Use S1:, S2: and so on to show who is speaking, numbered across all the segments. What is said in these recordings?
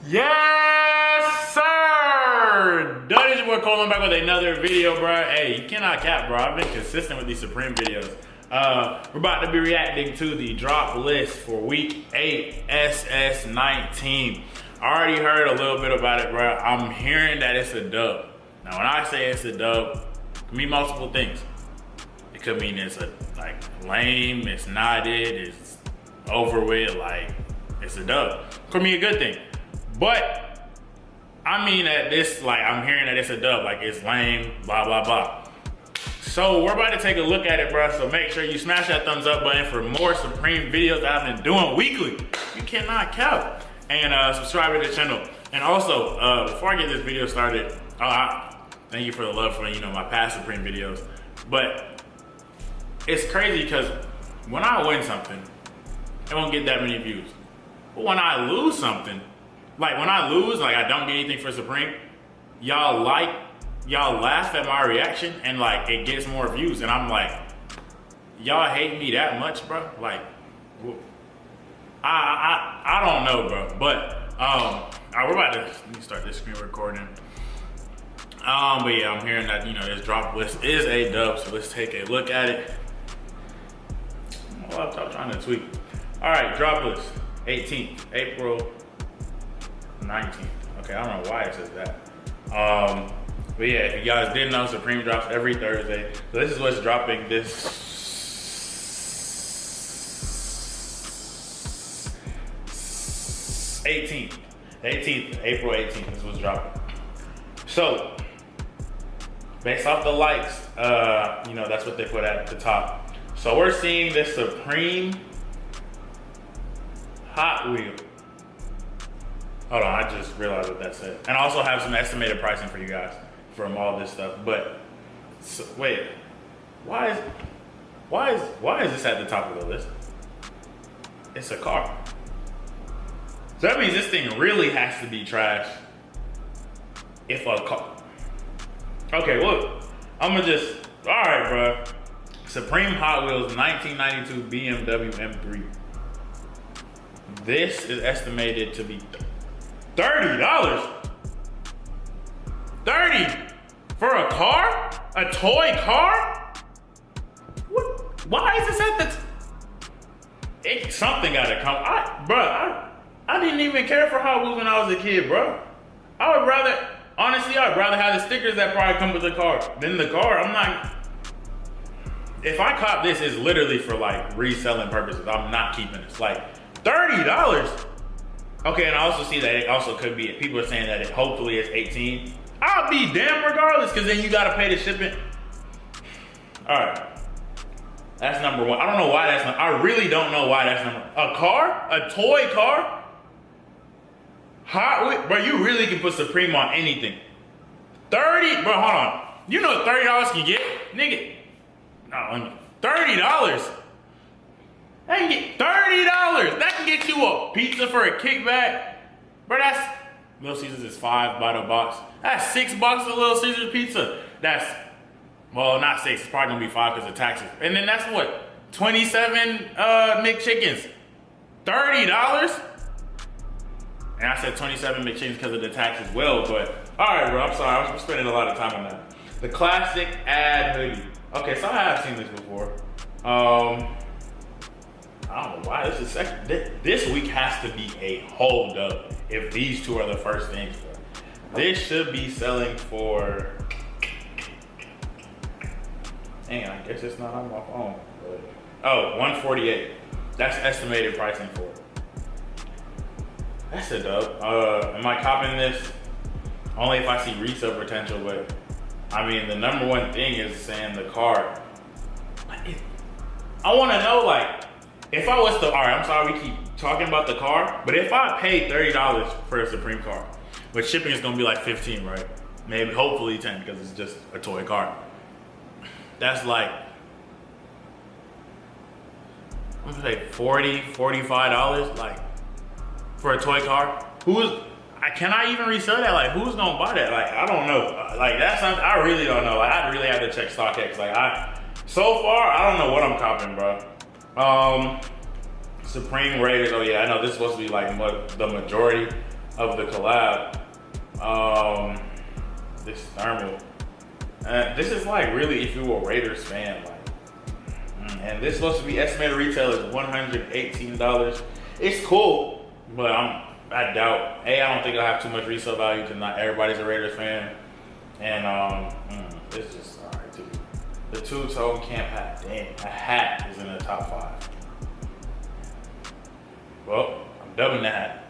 S1: Yes, sir! That is your boy Cole. I'm back with another video, bro. Hey, you cannot cap, bro. I've been consistent with these Supreme videos. We're about to be reacting to the drop list for week 8, Ss19. I already heard a little bit about it, bro. I'm hearing that it's a dub. Now, when I say it's a dub, it can mean multiple things. It could mean it's lame, it's not it's over with, like, it's a dub. Could mean a good thing. But I mean that this, I'm hearing that it's a dub, like it's lame, blah, blah, blah. So we're about to take a look at it, bro. So make sure you smash that thumbs up button for more Supreme videos that I've been doing weekly. You cannot count. And subscribe to the channel. And also, before I get this video started, thank you for the love for, my past Supreme videos. But it's crazy because when I win something, it won't get that many views. But when I lose something, when I lose, I don't get anything for Supreme, y'all laugh at my reaction and it gets more views. And I'm like, y'all hate me that much, bro? I don't know, bro. But we're about to let me start this screen recording. But yeah, I'm hearing that this drop list is a dub, so let's take a look at it. My laptop trying to tweak. All right, drop list, 18th, April 19th. Okay, I don't know why it says that. But yeah, if you guys didn't know, Supreme drops every Thursday. So this is what's dropping this 18th, April 18th is what's dropping. So, based off the likes, that's what they put at the top. So we're seeing this Supreme Hot Wheel. Hold on, I just realized what that said. And I also have some estimated pricing for you guys from all this stuff. But so, wait, why is this at the top of the list? It's a car. So that means this thing really has to be trash. If a car. Okay, look, I'm gonna just, all right, bro. Supreme Hot Wheels 1992 BMW M3. This is estimated to be $30. 30 for a car? A toy car? What? Why is this at the something gotta come. I didn't even care for Hot Wheels when I was a kid, bro. Honestly, I'd rather have the stickers that probably come with the car than the car. I'm not, if I cop this, it's literally for reselling purposes. I'm not keeping this. $30. Okay, and I also see that it also could be, people are saying that it hopefully is 18. I'll be damn regardless, because then you gotta pay the shipping. All right, that's number one. I don't know why that's not, I really don't know why that's number, a car? A toy car? Hot Wheels, bro, you really can put Supreme on anything. 30, bro, hold on. You know what $30 can get? Nigga, no, $30. That can get $30. That can get you a pizza for a kickback. Bro, that's, Little Caesars is $5 by the box. That's $6 a Little Caesars pizza. That's, well, not 6, it's probably gonna be 5 because of taxes. And then that's what, 27 McChickens. $30? And I said 27 McChickens because of the tax as well, but all right, bro, I'm sorry, I'm spending a lot of time on that. The classic ad hoodie. Okay, so I have seen this before. I don't know why this is second. This week has to be a hold up if these two are the first things, bro. This should be selling for, dang, I guess it's not on my phone. But, oh, $148. That's estimated pricing for it. That's a dub. Am I copping this? Only if I see resale potential, but I mean, the number one thing is saying the car. I wanna know, if I was to, all right, I'm sorry we keep talking about the car, but if I paid $30 for a Supreme car, but shipping is gonna be 15, right? Maybe, hopefully 10, because it's just a toy car. That's I'm gonna say $40, $45, for a toy car. Can I even resell that? Who's gonna buy that? I don't know. That's something, I really don't know. I really have to check StockX. So far, I don't know what I'm copping, bro. Supreme Raiders, oh yeah, I know this is supposed to be the majority. of the collab. This thermal. This is like really if you were a Raiders fan, like, and this is supposed to be estimated retail is $118. It's cool, but I doubt. I don't think it'll have too much resale value because not everybody's a Raiders fan, and it's just alright too. The two-tone camp hat, damn, a hat is in the top 5. Well, I'm dubbing the hat,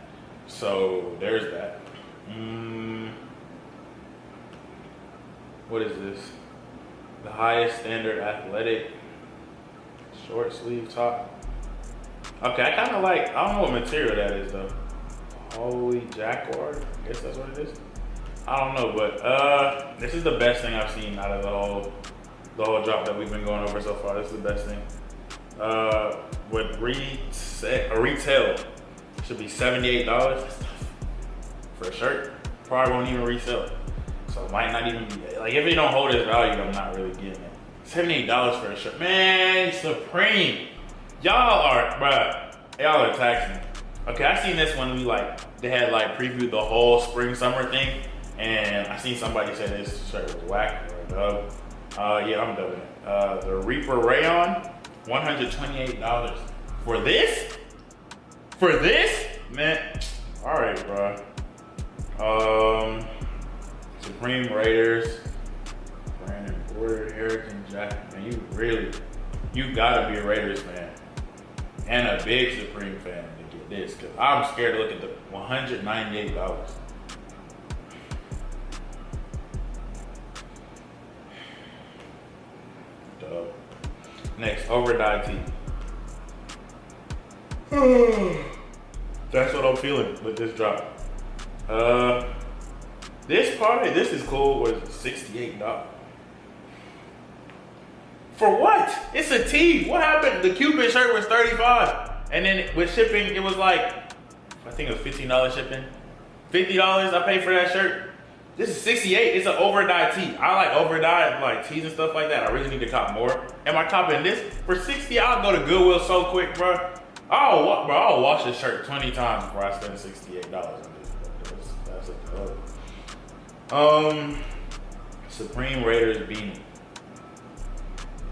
S1: so there's that. What is this? The highest standard athletic short sleeve top. Okay, I kind of like, I don't know what material that is though. Holy Jaguar, I guess that's what it is. I don't know, but this is the best thing I've seen out of the whole drop that we've been going over so far. This is the best thing. With retail should be $78 for a shirt. Probably won't even resell it. So it might not even be, like, if it don't hold its value, I'm not really getting it. $78 for a shirt. Man, Supreme. Y'all are, bruh, y'all are taxing. Okay, I seen this one, they had like previewed the whole spring summer thing, and I seen somebody say this shirt was whack or a dub. Yeah, I'm dubbing it. The Reaper Rayon, $128. For this? For this? Man, all right, bro. Supreme Raiders, Brandon Porter, Hurricane Jack. Man, you gotta be a Raiders fan and a big Supreme fan to get this, because I'm scared to look at the $198. Duh. Next, overdye tee. That's what I'm feeling with this drop. This is cool, was $68. For what? It's a tee. What happened? The Cupid shirt was $35. And then with shipping, it was like, I think it was $15 shipping. $50 I paid for that shirt. This is $68. It's an over-dye tee. I like over-dye, like tees and stuff like that. I really need to cop more. Am I copping this? For $60, I'll go to Goodwill so quick, bro. I'll wash this shirt 20 times before I spend $68 on this. That's a dub. Supreme Raiders beanie.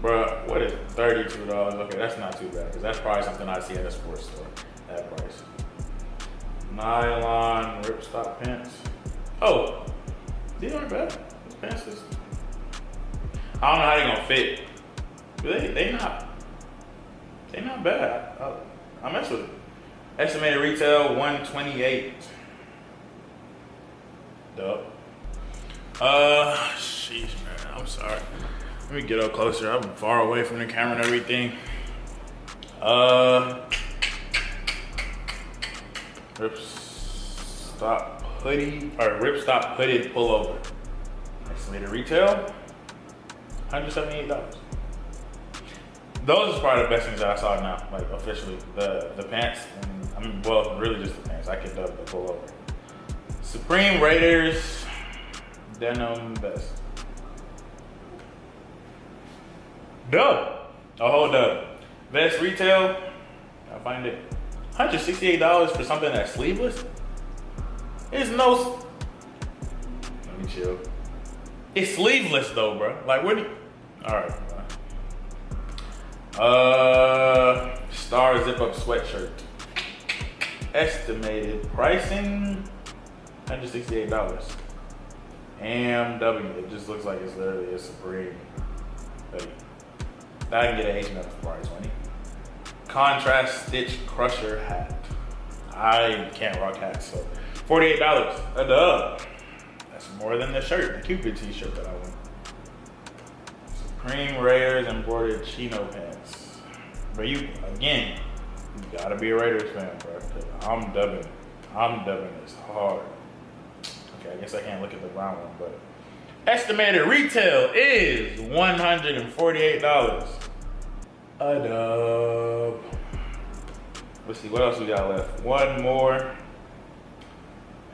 S1: Bruh, what is it? $32. Okay, that's not too bad, because that's probably something I see at a sports store. That price. Nylon ripstop pants. Oh, these aren't bad. These pants is, I don't know how they're gonna fit. They not bad. I mess with it. Estimated retail $128. Duh. Sheesh, man, I'm sorry. Let me get up closer. I'm far away from the camera and everything. Ripstop hoodie, or ripstop hooded pullover. Estimated retail, $178. Those are probably the best things that I saw now, like officially. The pants, and well, really just the pants. I could dub the pullover. Supreme Raiders denim vest. Dub. A whole dub. Vest retail, I find it $168 for something that's sleeveless. It's no. Let me chill. It's sleeveless though, bro. Like, what? All right, bro. Star zip up sweatshirt. Estimated pricing $168. AMW. It just looks like it's literally a Supreme. Like, I can get an H&M price, money. Contrast stitch crusher hat. I can't rock hats, so $48. A dub. That's more than the shirt, the Cupid t-shirt that I want. Supreme Raiders embroidered chino pants. But you gotta be a Raiders fan, bro. I'm dubbing this hard. Okay, I guess I can't look at the brown one, but estimated retail is $148. A dub. Let's see, what else we got left? One more.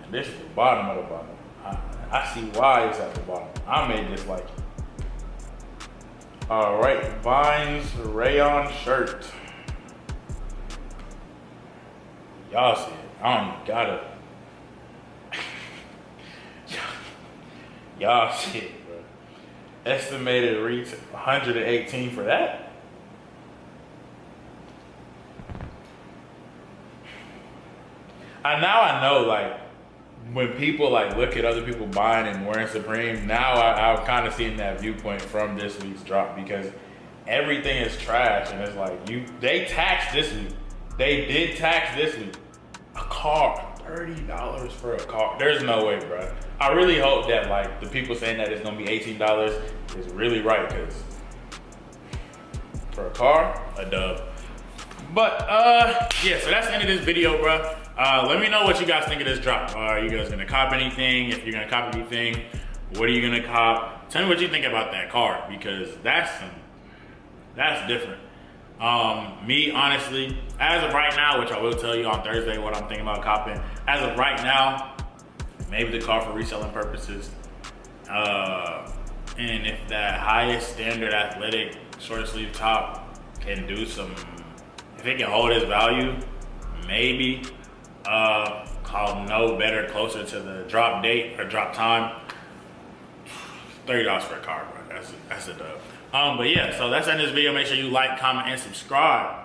S1: And this is the bottom of the bottom. I see why it's at the bottom. I made this like it. All right, Vines rayon shirt. Y'all see it. I don't even gotta. Y'all shit, bro. Estimated retail 118 for that. Now I know, like, when people like look at other people buying and wearing Supreme, now I'm kind of seeing that viewpoint from this week's drop, because everything is trash, and it's like they taxed this week. They did tax this week. A car, $30 for a car. There's no way, bro. I really hope that like the people saying that it's gonna be $18 is really right, because for a car, a dub. But yeah, so that's the end of this video, bro. Let me know what you guys think of this drop. Are you guys gonna cop anything? If you're gonna cop anything, what are you gonna cop? Tell me what you think about that car, because that's different. Me, honestly, as of right now, which I will tell you on Thursday what I'm thinking about copping, as of right now, maybe the car for reselling purposes. And if that highest standard athletic short sleeve top can do some, if it can hold its value, maybe. I'll know better closer to the drop date or drop time. $30 for a car, bro. That's a dub. But yeah, so that's the end of this video. Make sure you like, comment, and subscribe.